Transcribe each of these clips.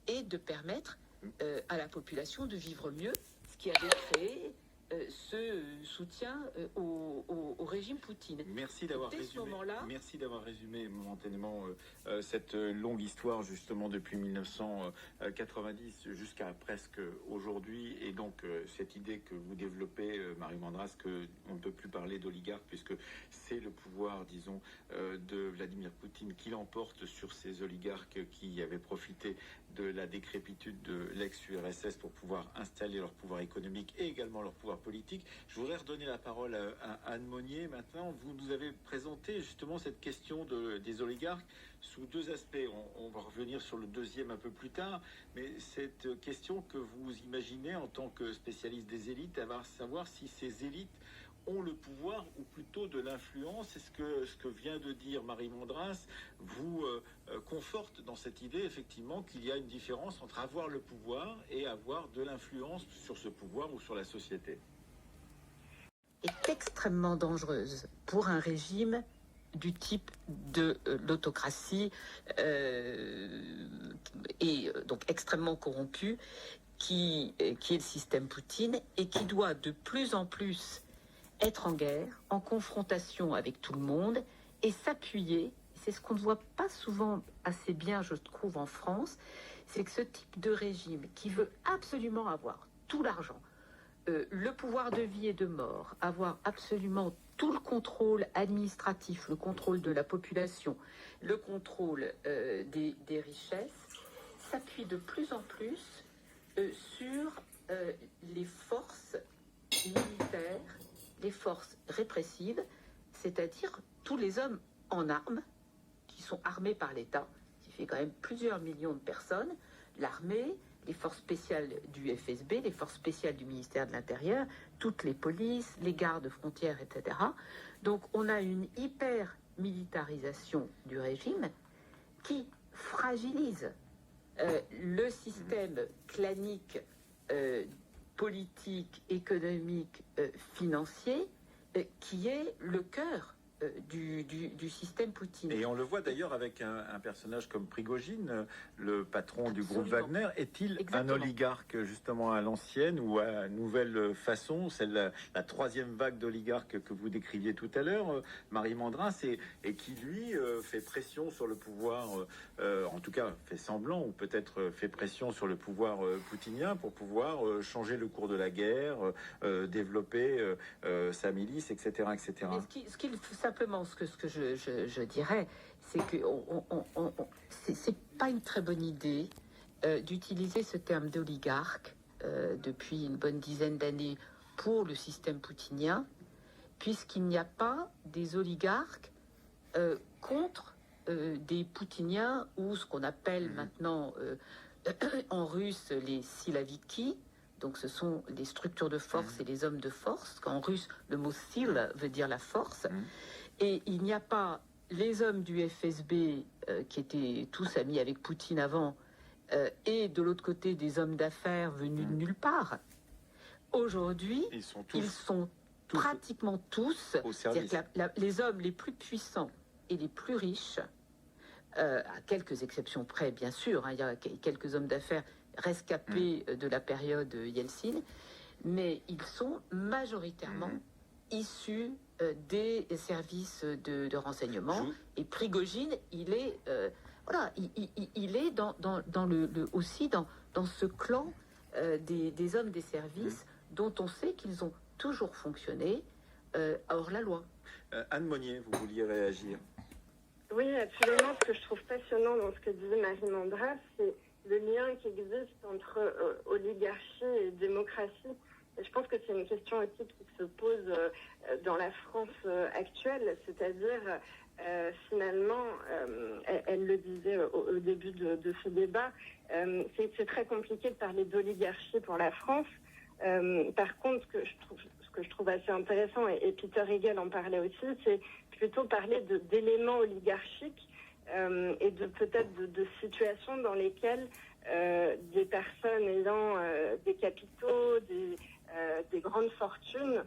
et de permettre à la population de vivre mieux, ce qui avait créé ce soutien au régime Poutine. Merci d'avoir résumé momentanément cette longue histoire justement depuis 1990 jusqu'à presque aujourd'hui, et donc cette idée que vous développez, Marie Mandras, qu'on ne peut plus parler d'oligarques puisque c'est le pouvoir, disons, de Vladimir Poutine qui l'emporte sur ces oligarques qui avaient profité de la décrépitude de l'ex-URSS pour pouvoir installer leur pouvoir économique et également leur pouvoir politique. Je voudrais redonner la parole à Anne Monnier maintenant. Vous nous avez présenté justement cette question des oligarques sous deux aspects. On va revenir sur le deuxième un peu plus tard, mais cette question que vous imaginez en tant que spécialiste des élites, à savoir si ces élites ont le pouvoir ou plutôt de l'influence. Est-ce que ce que vient de dire Marie Mandras vous conforte dans cette idée effectivement qu'il y a une différence entre avoir le pouvoir et avoir de l'influence sur ce pouvoir ou sur la société? Est extrêmement dangereuse pour un régime du type de l'autocratie et donc extrêmement corrompu qui est le système Poutine et qui doit de plus en plus être en guerre, en confrontation avec tout le monde et s'appuyer. C'est ce qu'on ne voit pas souvent assez bien, je trouve, en France, c'est que ce type de régime qui veut absolument avoir tout l'argent, le pouvoir de vie et de mort, avoir absolument tout le contrôle administratif, le contrôle de la population, le contrôle des richesses, s'appuie de plus en plus sur les forces militaires, les forces répressives, c'est-à-dire tous les hommes en armes, qui sont armés par l'État, qui fait quand même plusieurs millions de personnes, l'armée, les forces spéciales du FSB, les forces spéciales du ministère de l'Intérieur, toutes les polices, les gardes frontières, etc. Donc on a une hyper-militarisation du régime qui fragilise le système clanique, politique, économique, financier, qui est le cœur du système Poutine. Et on le voit d'ailleurs avec un personnage comme Prigojine, le patron du groupe Absolument. Wagner. Est-il Exactement. un oligarque justement à l'ancienne ou à nouvelle façon? C'est la troisième vague d'oligarques que vous décriviez tout à l'heure, Marie Mandras, et qui lui fait pression sur le pouvoir, en tout cas fait semblant ou peut-être fait pression sur le pouvoir poutinien pour pouvoir changer le cours de la guerre, développer sa milice, etc. etc. Mais simplement, ce que je dirais, c'est que c'est pas une très bonne idée d'utiliser ce terme d'oligarque depuis une bonne dizaine d'années pour le système poutinien, puisqu'il n'y a pas des oligarques contre des poutiniens ou ce qu'on appelle maintenant en russe les silaviki. Donc ce sont des structures de force et des hommes de force. En russe, le mot sil veut dire la force. Et il n'y a pas les hommes du FSB qui étaient tous amis avec Poutine avant et de l'autre côté des hommes d'affaires venus de nulle part. Aujourd'hui, ils sont pratiquement tous, c'est-à-dire que les hommes les plus puissants et les plus riches, à quelques exceptions près bien sûr, il y a quelques hommes d'affaires rescapés de la période Yeltsin, mais ils sont majoritairement issus des services de renseignement. Et Prigojine, il est il est aussi dans ce clan des hommes des services dont on sait qu'ils ont toujours fonctionné hors la loi. Anne Monnier, vous vouliez réagir? Oui, absolument. Ce que je trouve passionnant dans ce que disait Marie Mandras, c'est le lien qui existe entre oligarchie et démocratie. Et je pense que c'est une question aussi qui se pose dans la France actuelle, c'est-à-dire finalement, elle le disait au début de ce débat, c'est très compliqué de parler d'oligarchie pour la France. Par contre, ce que je trouve assez intéressant, et Peter Hegel en parlait aussi, c'est plutôt parler d'éléments oligarchiques et peut-être de situations dans lesquelles des personnes ayant des capitaux, des grandes fortunes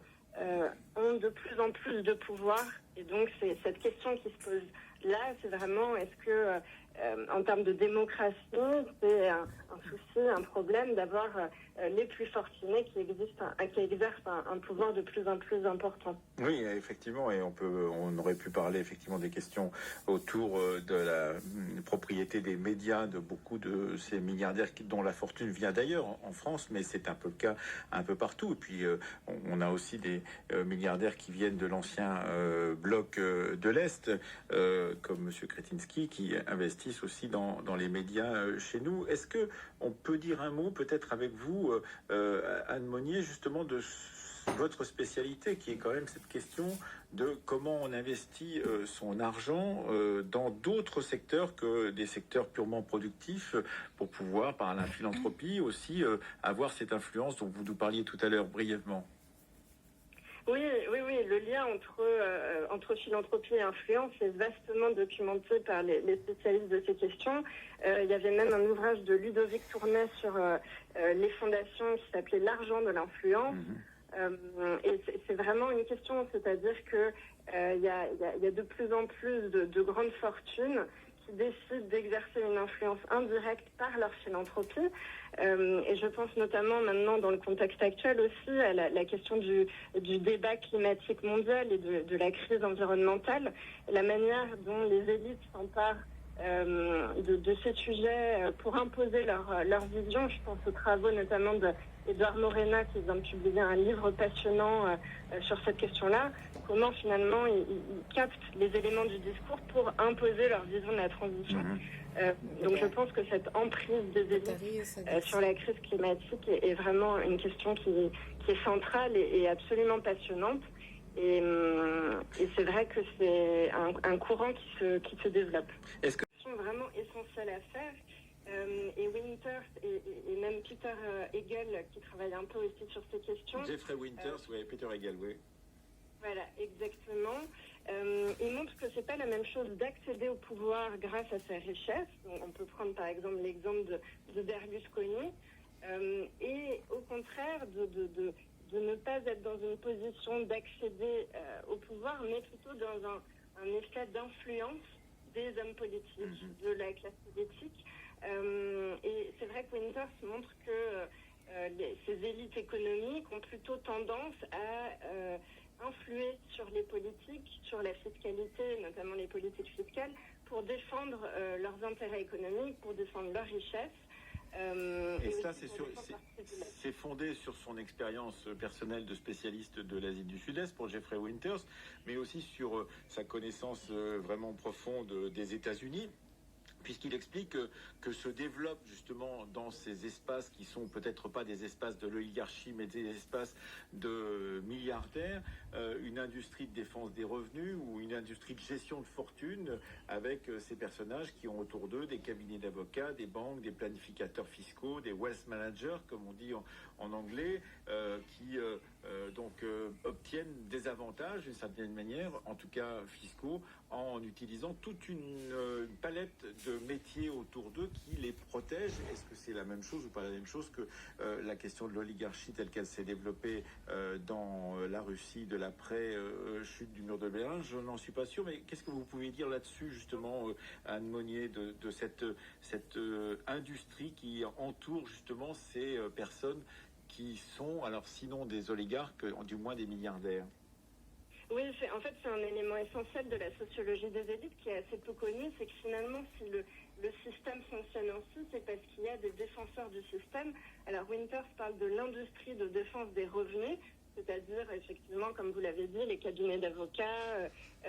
ont de plus en plus de pouvoir. Et donc c'est cette question qui se pose là, c'est vraiment est-ce que en termes de démocratie, c'est un souci, un problème d'avoir les plus fortunés qui exercent un pouvoir de plus en plus important. Oui, effectivement, et on aurait pu parler effectivement des questions autour de la propriété des médias de beaucoup de ces milliardaires dont la fortune vient d'ailleurs en France, mais c'est un peu le cas un peu partout. Et puis on a aussi des milliardaires qui viennent de l'ancien bloc de l'Est, comme Monsieur Kretinsky, qui investissent aussi dans les médias chez nous. Est-ce que on peut dire un mot peut-être avec vous, Anne Monnier, justement de votre spécialité, qui est quand même cette question de comment on investit son argent dans d'autres secteurs que des secteurs purement productifs, pour pouvoir, par la philanthropie aussi, avoir cette influence dont vous nous parliez tout à l'heure brièvement. Oui, le lien entre philanthropie et influence est vastement documenté par les spécialistes de ces questions. Il y avait même un ouvrage de Ludovic Tournay sur les fondations qui s'appelait L'argent de l'influence. Et c'est vraiment une question, c'est-à-dire que il y a de plus en plus de grandes fortunes qui décident d'exercer une influence indirecte par leur philanthropie. Et je pense notamment maintenant dans le contexte actuel aussi à la question du débat climatique mondial et de la crise environnementale, la manière dont les élites s'emparent de ces sujets pour imposer leur vision. Je pense aux travaux notamment d'Edouard Morena qui vient de publier un livre passionnant sur cette question-là, comment finalement ils captent les éléments du discours pour imposer leur vision de la transition. Donc je pense que cette emprise des élites sur la crise climatique est vraiment une question qui est centrale et absolument passionnante. Et c'est vrai que c'est un courant qui se développe. Est-ce que c'est vraiment essentiel à faire. Et Winters et même Peter Hegel qui travaille un peu aussi sur ces questions. Jeffrey Winters, oui, Peter Hegel, oui. Voilà, exactement. Il montre que c'est pas la même chose d'accéder au pouvoir grâce à sa richesse. Donc, on peut prendre par exemple l'exemple de Berlusconi, et au contraire de ne pas être dans une position d'accéder au pouvoir, mais plutôt dans un état d'influence des hommes politiques, de la classe politique. Et c'est vrai que Winters montre que ces élites économiques ont plutôt tendance à influer sur les politiques, sur la fiscalité, notamment les politiques fiscales, pour défendre leurs intérêts économiques, pour défendre leurs richesses. Et ça, c'est fondé sur son expérience personnelle de spécialiste de l'Asie du Sud-Est pour Jeffrey Winters, mais aussi sur sa connaissance vraiment profonde des États-Unis, puisqu'il explique que se développe justement dans ces espaces qui sont peut-être pas des espaces de l'oligarchie, mais des espaces de milliardaires, une industrie de défense des revenus ou une industrie de gestion de fortune avec ces personnages qui ont autour d'eux des cabinets d'avocats, des banques, des planificateurs fiscaux, des wealth managers, comme on dit en anglais, qui donc obtiennent des avantages d'une certaine manière, en tout cas fiscaux, en utilisant toute une palette de métiers autour d'eux qui les protègent. Est-ce que c'est la même chose ou pas la même chose que la question de l'oligarchie telle qu'elle s'est développée dans la Russie de l'après-chute du mur de Berlin? Je n'en suis pas sûr, mais qu'est-ce que vous pouvez dire là-dessus, justement, Anne Monnier, de cette industrie qui entoure justement ces personnes qui sont, alors sinon des oligarques, du moins des milliardaires? Oui, en fait, c'est un élément essentiel de la sociologie des élites qui est assez peu connu. C'est que finalement, si le système fonctionne ainsi, c'est parce qu'il y a des défenseurs du système. Alors, Winters parle de l'industrie de défense des revenus, c'est-à-dire, effectivement, comme vous l'avez dit, les cabinets d'avocats,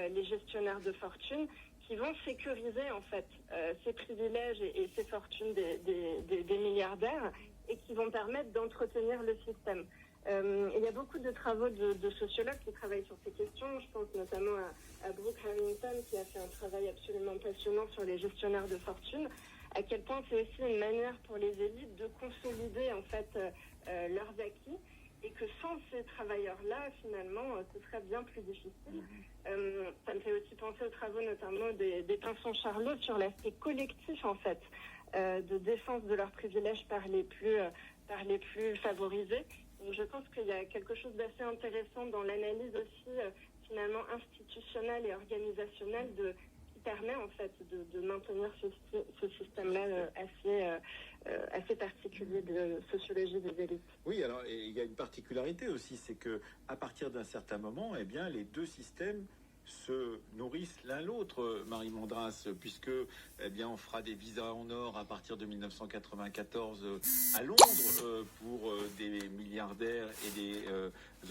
les gestionnaires de fortune, qui vont sécuriser, en fait, ces privilèges et ces fortunes des milliardaires et qui vont permettre d'entretenir le système. Il y a beaucoup de travaux de sociologues qui travaillent sur ces questions. Je pense notamment à Brooke Harrington qui a fait un travail absolument passionnant sur les gestionnaires de fortune. À quel point c'est aussi une manière pour les élites de consolider en fait leurs acquis et que sans ces travailleurs-là, finalement, ce serait bien plus difficile. Ça me fait aussi penser aux travaux notamment des Pinson Charlot sur l'aspect collectif en fait de défense de leurs privilèges par les plus favorisés. Donc je pense qu'il y a quelque chose d'assez intéressant dans l'analyse aussi finalement institutionnelle et organisationnelle qui permet en fait de maintenir ce système-là assez particulier de sociologie des élites. Oui, alors il y a une particularité aussi, c'est que à partir d'un certain moment, eh bien, les deux systèmes se nourrissent l'un l'autre, Marie Mandras, puisque eh bien, on fera des visas en or à partir de 1994 à Londres pour des milliardaires et des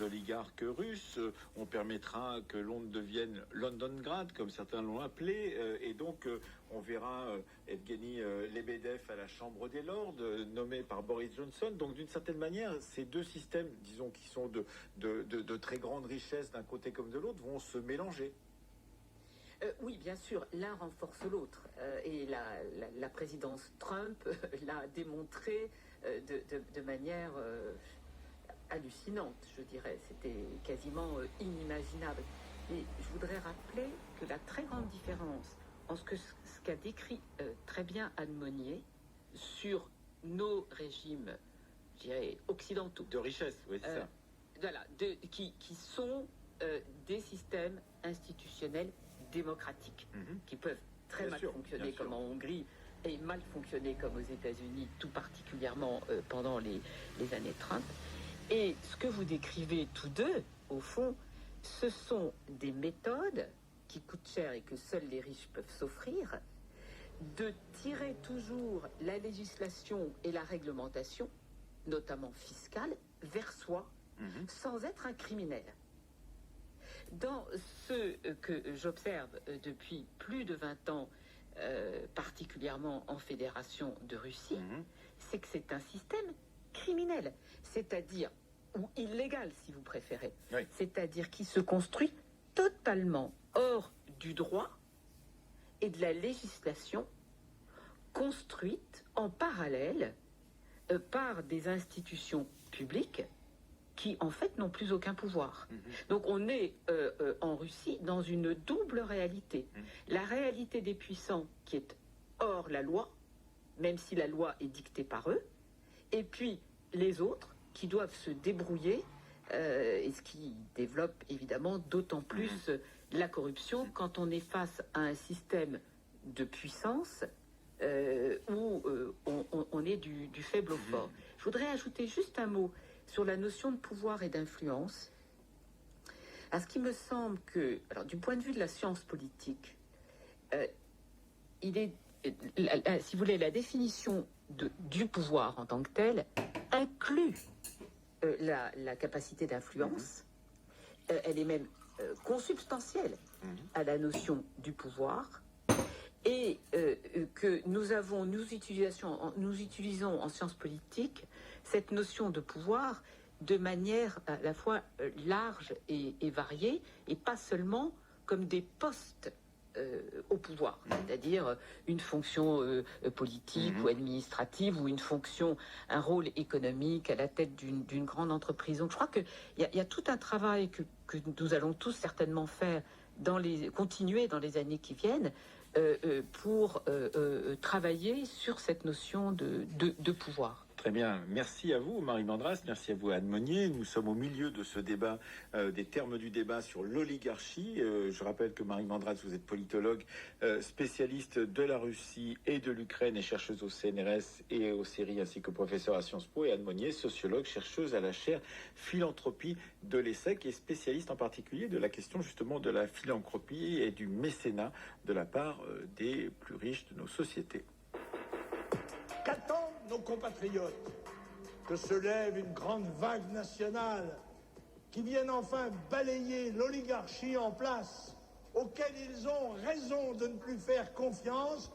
oligarques russes. On permettra que Londres devienne Londongrad, comme certains l'ont appelé, et donc on verra Evgeny Lebedev à la Chambre des Lords, nommé par Boris Johnson. Donc d'une certaine manière, ces deux systèmes, disons, qui sont de très grande richesse d'un côté comme de l'autre, vont se mélanger. Oui, bien sûr, l'un renforce l'autre. Et la présidence Trump l'a démontré de manière hallucinante, je dirais. C'était quasiment inimaginable. Et je voudrais rappeler que la très grande différence en ce qu'a décrit très bien Anne Monnier sur nos régimes, je dirais, occidentaux. De richesse, oui, c'est ça. Voilà, qui sont des systèmes institutionnels démocratiques, qui peuvent très mal fonctionner comme en Hongrie et mal fonctionner comme aux États-Unis, tout particulièrement pendant les années 30. Et ce que vous décrivez tous deux, au fond, ce sont des méthodes qui coûtent cher et que seuls les riches peuvent s'offrir, de tirer toujours la législation et la réglementation, notamment fiscale, vers soi, sans être un criminel. Dans ce que j'observe depuis plus de 20 ans, particulièrement en Fédération de Russie, c'est que c'est un système criminel, c'est-à-dire, ou illégal si vous préférez, c'est-à-dire qui se construit totalement hors du droit et de la législation construite en parallèle par des institutions publiques qui, en fait, n'ont plus aucun pouvoir. Donc, on est en Russie dans une double réalité. La réalité des puissants qui est hors la loi, même si la loi est dictée par eux, et puis les autres qui doivent se débrouiller, et ce qui développe évidemment d'autant plus la corruption quand on est face à un système de puissance où on est du faible au fort. Je voudrais ajouter juste un mot sur la notion de pouvoir et d'influence. À ce qui me semble que, alors du point de vue de la science politique, il est, si vous voulez, la définition du pouvoir en tant que tel inclut la capacité d'influence. Elle est même consubstantielle à la notion du pouvoir. Et que nous utilisons en sciences politiques cette notion de pouvoir de manière à la fois large et variée, et pas seulement comme des postes au pouvoir, c'est-à-dire une fonction politique ou administrative, ou une fonction, un rôle économique à la tête d'une grande entreprise. Donc je crois qu'il y a tout un travail que nous allons tous certainement faire, continuer dans les années qui viennent, pour travailler sur cette notion de pouvoir. Très bien. Merci à vous, Marie Mandras. Merci à vous, Anne Monnier. Nous sommes au milieu de ce débat, des termes du débat sur l'oligarchie. Je rappelle que Marie Mandras, vous êtes politologue, spécialiste de la Russie et de l'Ukraine et chercheuse au CNRS et au CERI, ainsi que professeur à Sciences Po. Et Anne Monnier, sociologue, chercheuse à la chaire philanthropie de l'ESSEC et spécialiste en particulier de la question justement de la philanthropie et du mécénat de la part des plus riches de nos sociétés. Qu'attendent nos compatriotes? Que se lève une grande vague nationale qui vienne enfin balayer l'oligarchie en place, auquel ils ont raison de ne plus faire confiance.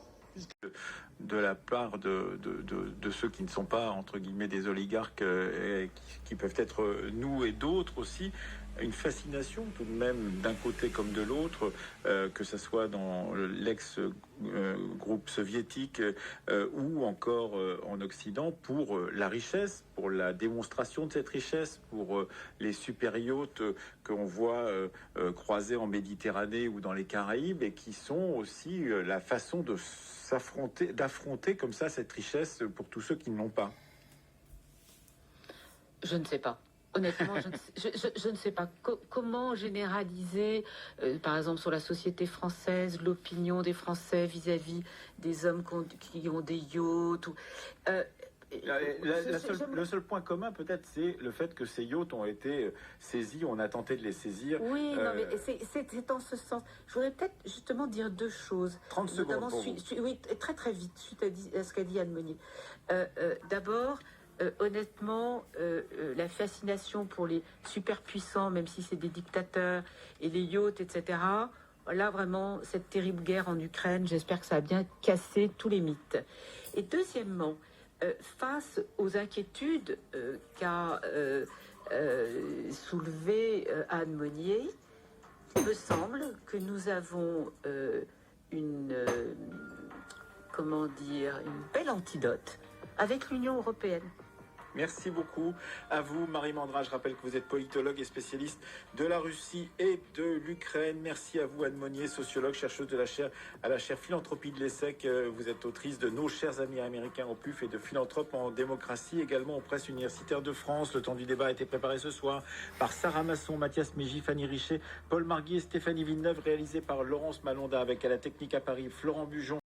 De la part de ceux qui ne sont pas, entre guillemets, des oligarques, qui peuvent être nous et d'autres aussi, une fascination tout de même d'un côté comme de l'autre, que ce soit dans l'ex-groupe soviétique ou encore en Occident, pour la richesse, pour la démonstration de cette richesse, pour les super yachts qu'on voit croiser en Méditerranée ou dans les Caraïbes, et qui sont aussi la façon d'affronter comme ça cette richesse pour tous ceux qui ne l'ont pas. Je ne sais pas. Honnêtement, je ne sais pas comment généraliser, par exemple, sur la société française, l'opinion des Français vis-à-vis des hommes qui ont des yachts. Le seul point commun, peut-être, c'est le fait que ces yachts ont été saisis, on a tenté de les saisir. Oui, non, mais c'est en ce sens. Je voudrais peut-être justement dire deux choses. 30 secondes pour vous. Oui, très très vite, suite à ce qu'a dit Anne Monnier. D'abord, honnêtement, la fascination pour les superpuissants, même si c'est des dictateurs, et les yachts, etc., là, vraiment, cette terrible guerre en Ukraine, j'espère que ça a bien cassé tous les mythes. Et deuxièmement, face aux inquiétudes qu'a soulevé Anne Monnier, il me semble que nous avons une belle antidote avec l'Union européenne. Merci beaucoup à vous, Marie Mandra. Je rappelle que vous êtes politologue et spécialiste de la Russie et de l'Ukraine. Merci à vous, Anne Monnier, sociologue, chercheuse à la chaire Philanthropie de l'ESSEC. Vous êtes autrice de Nos chers amis américains au PUF et de Philanthrope en démocratie, également aux presses universitaires de France. Le temps du débat a été préparé ce soir par Sarah Masson, Mathias Mégy, Fanny Richet, Paul Marguis et Stéphanie Villeneuve, réalisé par Laurence Malonda, avec à la technique à Paris Florent Bujon.